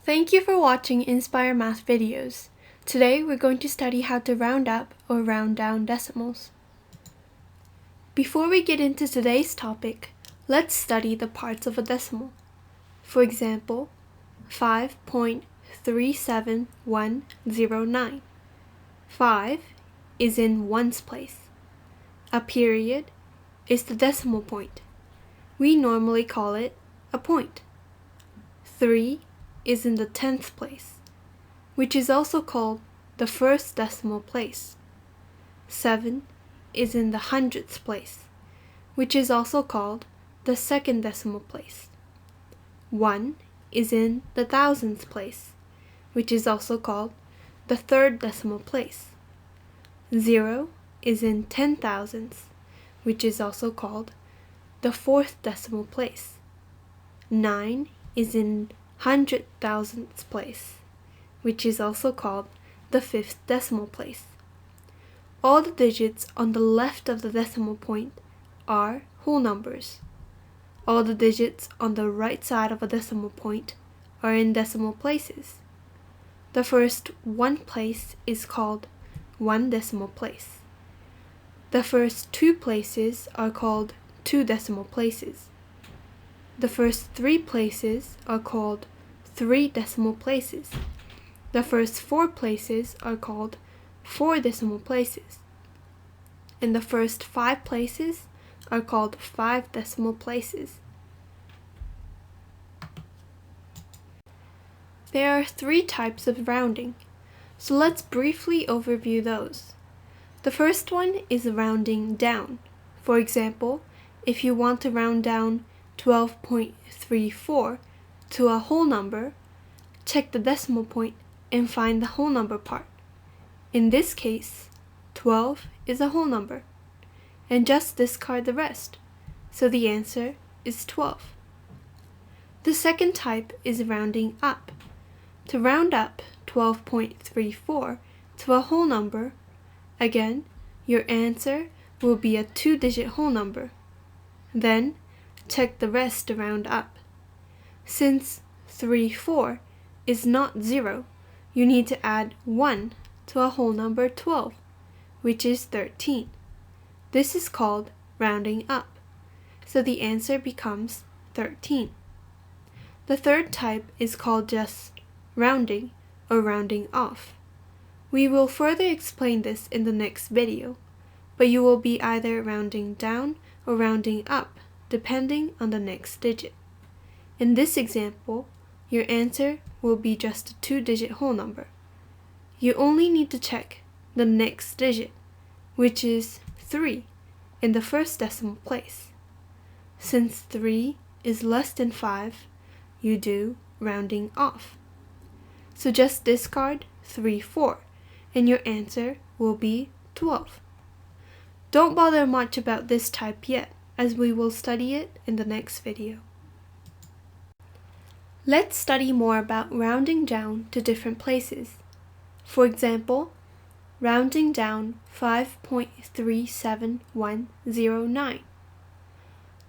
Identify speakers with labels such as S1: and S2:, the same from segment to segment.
S1: Thank you for watching Inspire Math videos. Today we're going to study how to round up or round down decimals. Before we get into today's topic, let's study the parts of a decimal. For example, 5.37109. 5 is in ones place. A period is the decimal point. We normally call it a point. 3 is in the tenth place, which is also called the first decimal place. 7 is in the hundredth place, which is also called the second decimal place. 1 is in the thousandth place, which is also called the third decimal place. 0 is in 10 thousandths, which is also called the fourth decimal place. 9 is in hundred thousandths place, which is also called the fifth decimal place. All the digits on the left of the decimal point are whole numbers. All the digits on the right side of a decimal point are in decimal places. The first one place is called one decimal place. The first two places are called two decimal places. The first three places are called three decimal places. The first four places are called four decimal places. And the first 5 places are called 5 decimal places. There are 3 types of rounding, so let's briefly overview those. The first one is rounding down. For example, if you want to round down 12.34 to a whole number, check the decimal point and find the whole number part. In this case, 12 is a whole number, and just discard the rest, so the answer is 12. The second type is rounding up. To round up 12.34 to a whole number, again, your answer will be a 2-digit whole number. Then, check the rest to round up. Since 34 is not 0, you need to add 1 to a whole number 12, which is 13. This is called rounding up, so the answer becomes 13. The third type is called just rounding or rounding off. We will further explain this in the next video, but you will be either rounding down or rounding up depending on the next digit. In this example, your answer will be just a 2-digit whole number. You only need to check the next digit, which is 3 in the first decimal place. Since 3 is less than 5, you do rounding off. So just discard 34 and your answer will be 12. Don't bother much about this type yet, as we will study it in the next video. Let's study more about rounding down to different places. For example, rounding down 5.37109.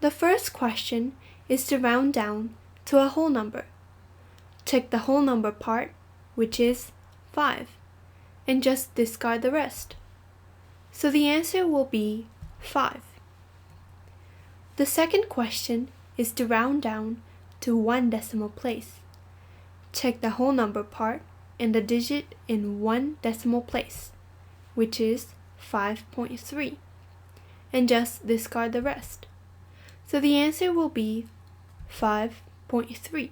S1: The first question is to round down to a whole number. Check the whole number part, which is 5, and just discard the rest. So the answer will be 5. The second question is to round down to 1 decimal place. Check the whole number part and the digit in 1 decimal place, which is 5.3, and just discard the rest. So the answer will be 5.3.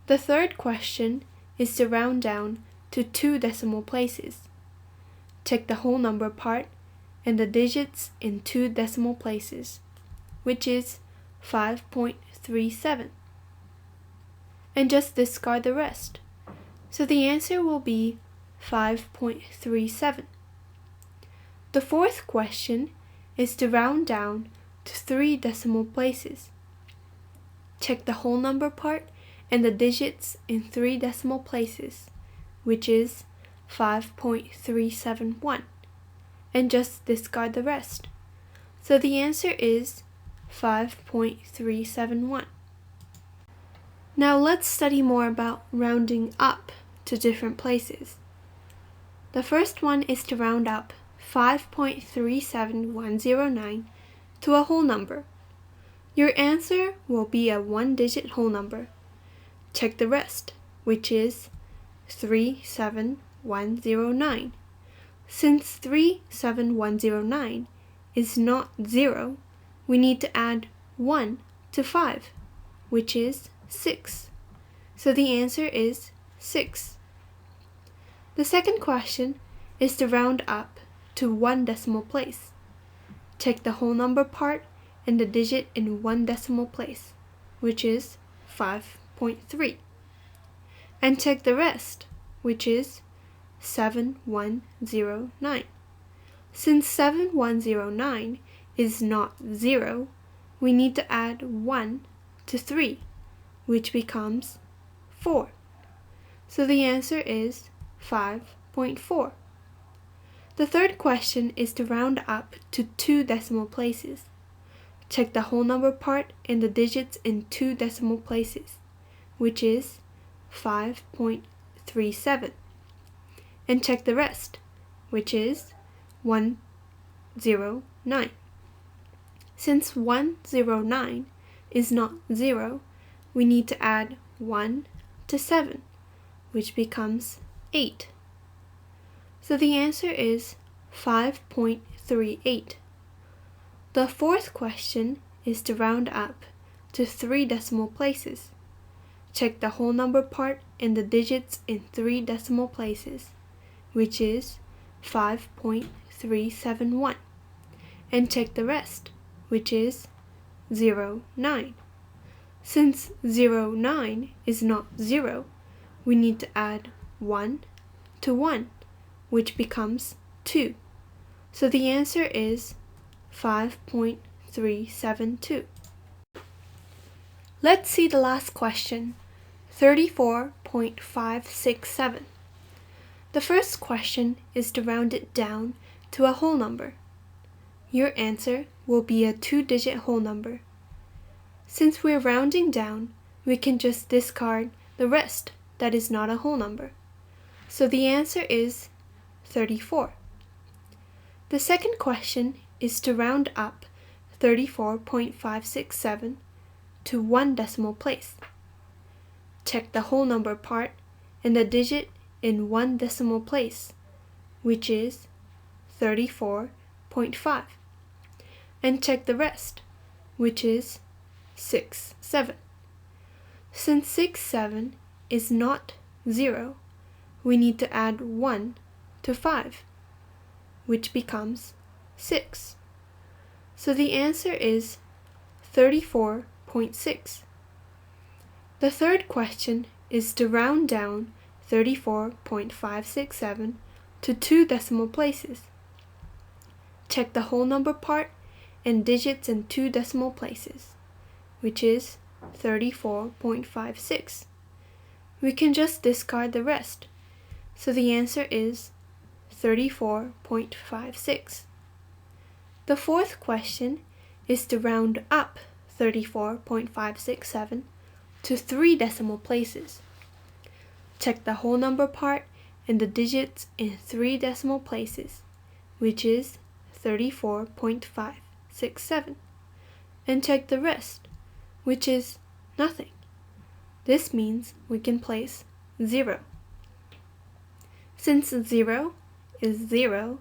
S1: The third question is to round down to 2 decimal places. Check the whole number part and the digits in 2 decimal places, which is 5.37, and just discard the rest. So the answer will be 5.37. The fourth question is to round down to 3 decimal places. Check the whole number part and the digits in 3 decimal places, which is 5.371, and just discard the rest. So the answer is 5.371. Now let's study more about rounding up to different places. The first one is to round up 5.37109 to a whole number. Your answer will be a one-digit whole number. Check the rest, which is 37109. Since 37109 is not 0, we need to add 1 to 5, which is 6. So the answer is 6. The second question is to round up to one decimal place. Check the whole number part and the digit in one decimal place, which is 5.3. And check the rest, which is 7109. Since 7109 is not 0, we need to add 1 to 3, which becomes 4. So the answer is 5.4. The third question is to round up to two decimal places. Check the whole number part and the digits in two decimal places, which is 5.37. And check the rest, which is 109. Since 109 is not 0, we need to add 1 to 7, which becomes 8. So the answer is 5.38. The fourth question is to round up to three decimal places. Check the whole number part and the digits in three decimal places, which is 5.371. And check the rest, which is 09. Since 09 is not 0, we need to add 1 to 1, which becomes 2. So the answer is 5.372. Let's see the last question, 34.567. The first question is to round it down to a whole number. Your answer will be a two-digit whole number. Since we're rounding down, we can just discard the rest that is not a whole number. So the answer is 34. The second question is to round up 34.567 to one decimal place. Check the whole number part and the digit in one decimal place, which is 34.5. And check the rest, which is 67. Since 67 is not 0, we need to add 1 to 5, which becomes 6. So the answer is 34.6. The third question is to round down 34.567 to two decimal places. Check the whole number part and digits in two decimal places, which is 34.56. We can just discard the rest, so the answer is 34.56. The fourth question is to round up 34.567 to three decimal places. Check the whole number part and the digits in three decimal places, which is 34.567. And check the rest, which is nothing. This means we can place 0. Since 0 is 0,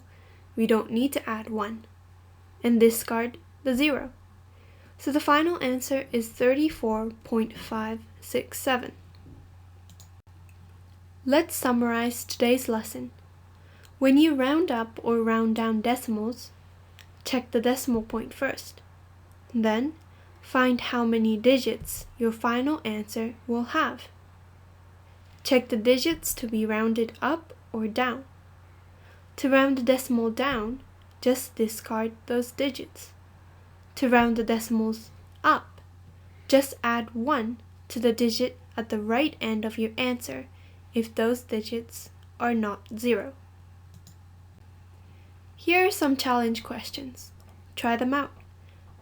S1: we don't need to add 1 and discard the 0. So the final answer is 34.567. Let's summarize today's lesson. When you round up or round down decimals, check the decimal point first. Then, find how many digits your final answer will have. Check the digits to be rounded up or down. To round the decimal down, just discard those digits. To round the decimals up, just add 1 to the digit at the right end of your answer if those digits are not 0. Here are some challenge questions. Try them out.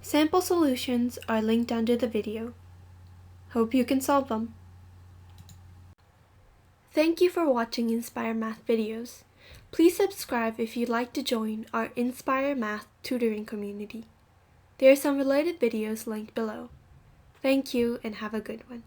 S1: Sample solutions are linked under the video. Hope you can solve them. Thank you for watching Inspire Math videos. Please subscribe if you'd like to join our Inspire Math tutoring community. There are some related videos linked below. Thank you and have a good one.